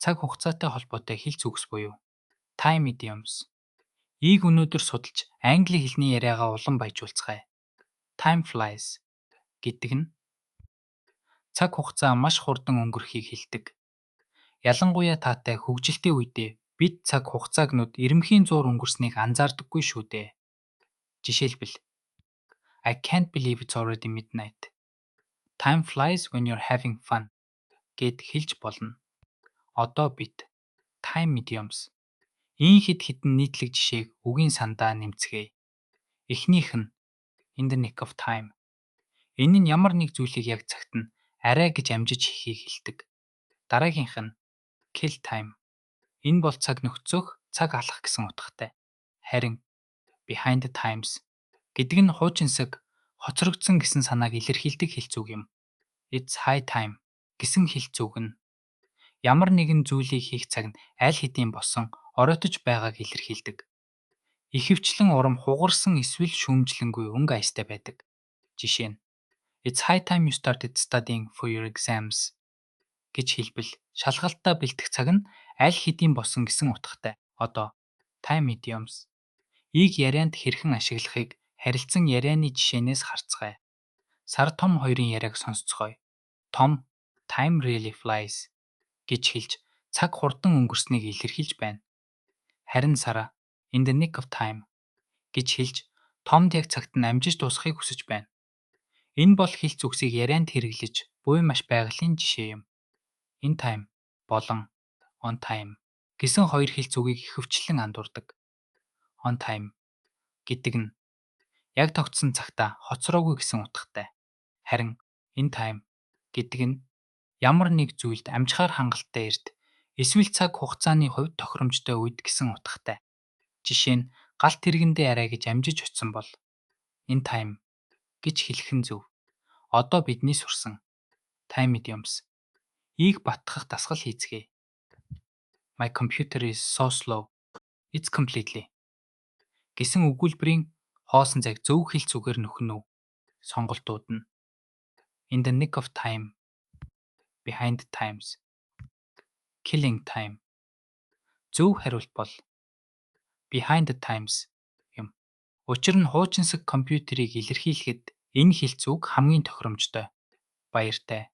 цаг хугацаатай холбоотой хэлц үгс буюу time idioms. Ийг өнөөдөр судалж англи хэлний яриагаа улам баяжуулцгаая. Time flies гэдэг нь цаг хугацаа маш хурдан өнгөрөхийг хэлдэг. Ялангуяа таатай хөгжилтэй үедээ бид цаг хугацаагнууд эрэмхийн зуур өнгөрснийг анзаардаггүй шүү дээ. Жишээлбэл I can't believe it's already midnight. Time flies when you're having fun гэд хэлж болно. Одоо бид time idioms хэд хэдэн нийтлэг жишээг үгийн сандаа нэмцгээе. Эхнийх нь in the nick of time. Энэ нь ямар нэг зүйлийг яг цагт нь арай гэж амжиж хийхийг хэлдэг. Дараагийнх нь kill time. Энэ бол цаг нөхцөх, цаг алах гэсэн утгатай. Харин behind the times гэдэг нь хуучинсаг, хоцрогдсон гэсэн санааг илэрхийлдэг хэлцүүг юм. It's high time гэсэн хэлцүүг нь ямар нэгэн зүйлийг хийх цаг нь аль хэдийн босон, оройтож байгааг илэрхийлдэг. Ихэвчлэн урам хугарсан эсвэл шүүмжлэнгүй өнгө аястай байдаг. Жишээ нь It's high time you started studying for your exams гэж хэлбэл шалгалтаа бэлдэх цаг нь аль хэдийн босон гэсэн утгатай. Одоо time idioms ийг ярианд хэрхэн ашиглахыг харилцан ярианы жишээнээс харцгаая. Сар том хоёрын яриаг сонсцгоё. Том time really flies гэж хэлж цаг хурдан өнгөрснийг илэрхийлж байна. Харин Сара in the nick of time гэж хэлж Томд яг цагт нь амжиж дуусгахыг хүсэж байна. Энэ бол хэлц үгсийг ярианд хэрэглэж буй маш байгалийн жишээ юм. In time болон on time гэсэн хоёр хэлц үгийг ихэвчлэн андуурдаг. On time гэдэг нь яг тогтсон цагтаа хоцроогүй гэсэн утгатай. Харин in time гэдэг нь ямар нэг зүйлд амжихаар хангалттай эрт эсвэл цаг хугацааны хувьд тохиромжтой үед гэсэн утгатай. Жишээ нь галт тэргэндээ арай гэж амжиж очсон бол in time гэж хэлэх нь зөв. Одоо бидний сурсан time idioms ийг батгах дасгал хийцгээе. My computer is so slow. It's completely гэсэн өгүүлбэрийн хоосон цаг зөв хэлц үгээр нөхнө үү? Сонголтууд нь in the nick of time, behind the times, killing time. Зөв хариулт бол behind the times юм. Учир нь хуучинсаг компьютерийг илэрхийлэхэд энэ хэлц үг хамгийн тохиромжтой. Баяртай.